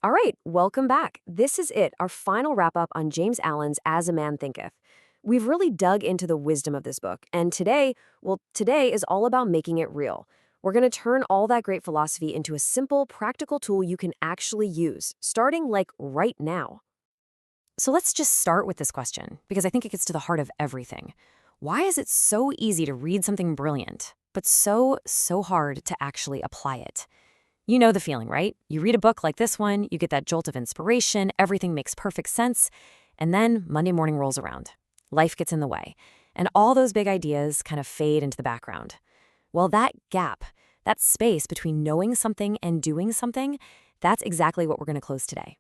All right, welcome back. This is it, our final wrap up on James Allen's As a Man Thinketh. We've really dug into the wisdom of this book, and today is all about making it real. We're going to turn all that great philosophy into a simple, practical tool you can actually use, starting like right now. So let's just start with this question, because I think it gets to the heart of everything. Why is it so easy to read something brilliant, but so hard to actually apply it? You know the feeling, right? You read a book like this one, you get that jolt of inspiration, everything makes perfect sense, and then Monday morning rolls around. Life gets in the way, and all those big ideas kind of fade into the background. Well, that gap, that space between knowing something and doing something, that's exactly what we're going to close today.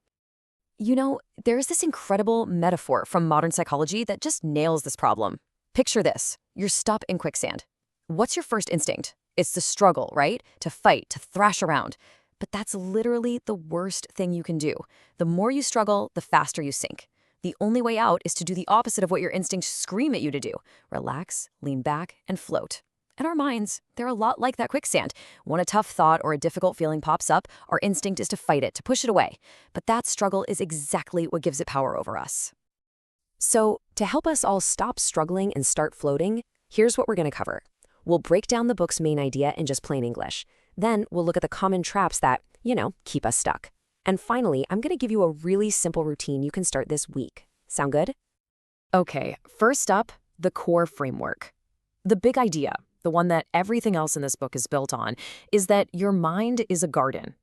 You know, there's this incredible metaphor from modern psychology that just nails this problem. Picture this. You're stuck in quicksand. What's your first instinct? It's the struggle, right? To fight, to thrash around. But that's literally the worst thing you can do. The more you struggle, the faster you sink. The only way out is to do the opposite of what your instincts scream at you to do. Relax, lean back, and float. And our minds, they're a lot like that quicksand. When a tough thought or a difficult feeling pops up, our instinct is to fight it, to push it away. But that struggle is exactly what gives it power over us. So, to help us all stop struggling and start floating, here's what we're going to cover. We'll break down the book's main idea in just plain English. Then we'll look at the common traps that, keep us stuck. And finally, I'm going to give you a really simple routine you can start this week. Sound good? Okay, first up, the core framework. The big idea, the one that everything else in this book is built on, is that your mind is a garden.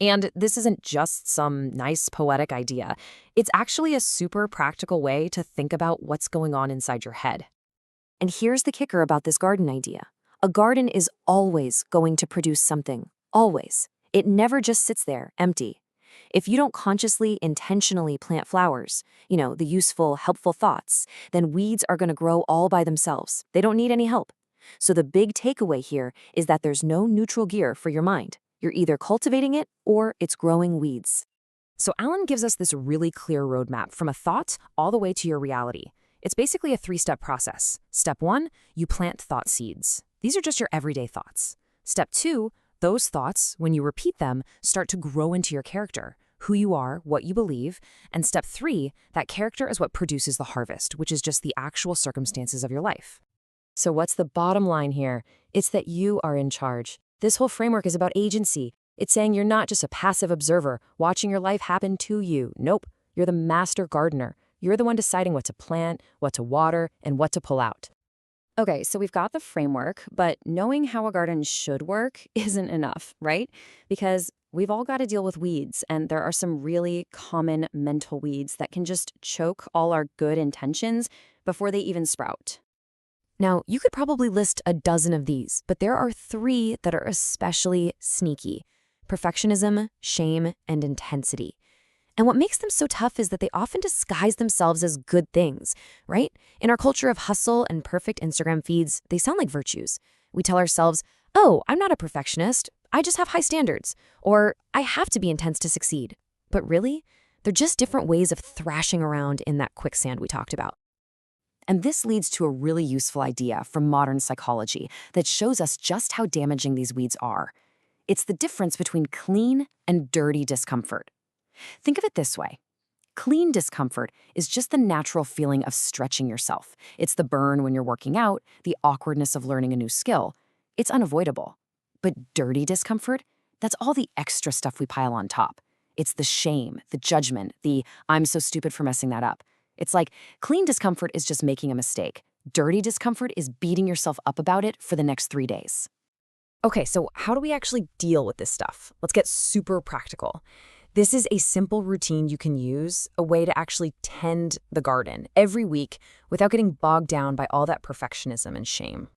And this isn't just some nice poetic idea. It's actually a super practical way to think about what's going on inside your head. And here's the kicker about this garden idea. A garden is always going to produce something. Always. It never just sits there, empty. If you don't consciously, intentionally plant flowers, the useful, helpful thoughts, then weeds are going to grow all by themselves. They don't need any help. So the big takeaway here is that there's no neutral gear for your mind. You're either cultivating it or it's growing weeds. So Alan gives us this really clear roadmap from a thought all the way to your reality. It's basically a 3-step process. Step 1, you plant thought seeds. These are just your everyday thoughts. Step 2, those thoughts, when you repeat them, start to grow into your character, who you are, what you believe. And step 3, that character is what produces the harvest, which is just the actual circumstances of your life. So what's the bottom line here? It's that you are in charge. This whole framework is about agency. It's saying you're not just a passive observer watching your life happen to you. Nope, you're the master gardener. You're the one deciding what to plant, what to water, and what to pull out. Okay, so we've got the framework, but knowing how a garden should work isn't enough, right? Because we've all got to deal with weeds, and there are some really common mental weeds that can just choke all our good intentions before they even sprout. Now, you could probably list a dozen of these, but there are 3 that are especially sneaky: perfectionism, shame, and intensity. And what makes them so tough is that they often disguise themselves as good things, right? In our culture of hustle and perfect Instagram feeds, they sound like virtues. We tell ourselves, oh, I'm not a perfectionist. I just have high standards. Or I have to be intense to succeed. But really, they're just different ways of thrashing around in that quicksand we talked about. And this leads to a really useful idea from modern psychology that shows us just how damaging these weeds are. It's the difference between clean and dirty discomfort. Think of it this way. Clean discomfort is just the natural feeling of stretching yourself. It's the burn when you're working out, the awkwardness of learning a new skill. It's unavoidable. But dirty discomfort, that's all the extra stuff we pile on top. It's the shame, the judgment, the I'm so stupid for messing that up. It's like clean discomfort is just making a mistake. Dirty discomfort is beating yourself up about it for the next 3 days. Okay, so how do we actually deal with this stuff? Let's get super practical. This is a simple routine you can use, a way to actually tend the garden every week without getting bogged down by all that perfectionism and shame.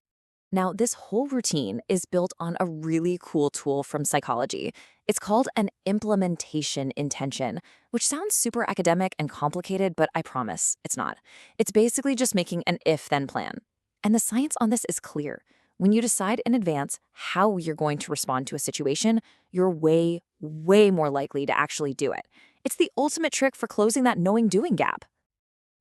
Now, this whole routine is built on a really cool tool from psychology. It's called an implementation intention, which sounds super academic and complicated, but I promise it's not. It's basically just making an if-then plan. And the science on this is clear. When you decide in advance how you're going to respond to a situation, you're way more likely to actually do it. It's the ultimate trick for closing that knowing-doing gap.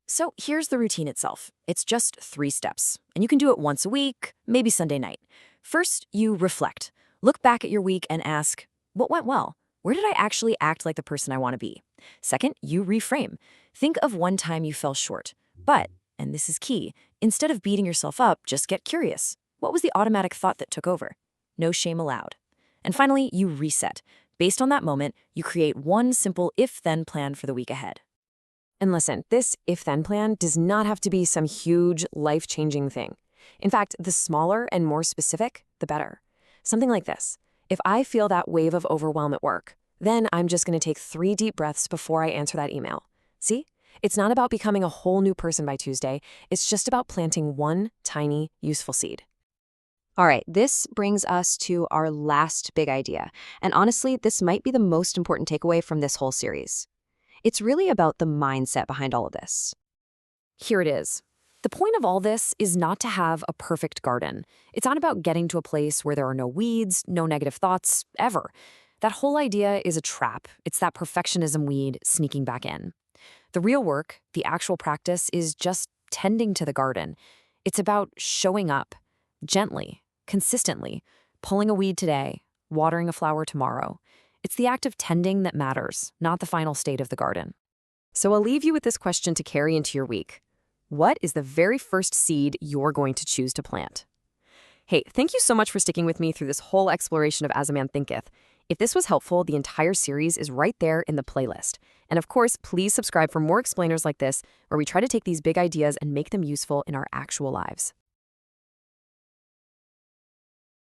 So here's the routine itself. It's just 3 steps, and you can do it once a week, maybe Sunday night. First, you reflect. Look back at your week and ask, what went well? Where did I actually act like the person I want to be? Second, you reframe. Think of one time you fell short. But, and this is key, instead of beating yourself up, just get curious. What was the automatic thought that took over? No shame allowed. And finally, you reset. Based on that moment, you create one simple if-then plan for the week ahead. And listen, this if-then plan does not have to be some huge, life-changing thing. In fact, the smaller and more specific, the better. Something like this. If I feel that wave of overwhelm at work, then I'm just going to take 3 deep breaths before I answer that email. See? It's not about becoming a whole new person by Tuesday. It's just about planting one tiny, useful seed. All right, this brings us to our last big idea. And honestly, this might be the most important takeaway from this whole series. It's really about the mindset behind all of this. Here it is. The point of all this is not to have a perfect garden. It's not about getting to a place where there are no weeds, no negative thoughts, ever. That whole idea is a trap. It's that perfectionism weed sneaking back in. The real work, the actual practice, is just tending to the garden. It's about showing up, gently, consistently, pulling a weed today, watering a flower tomorrow. It's the act of tending that matters, not the final state of the garden. So I'll leave you with this question to carry into your week. What is the very first seed you're going to choose to plant? Hey, thank you so much for sticking with me through this whole exploration of As a Man Thinketh. If this was helpful, the entire series is right there in the playlist. And of course, please subscribe for more explainers like this, where we try to take these big ideas and make them useful in our actual lives.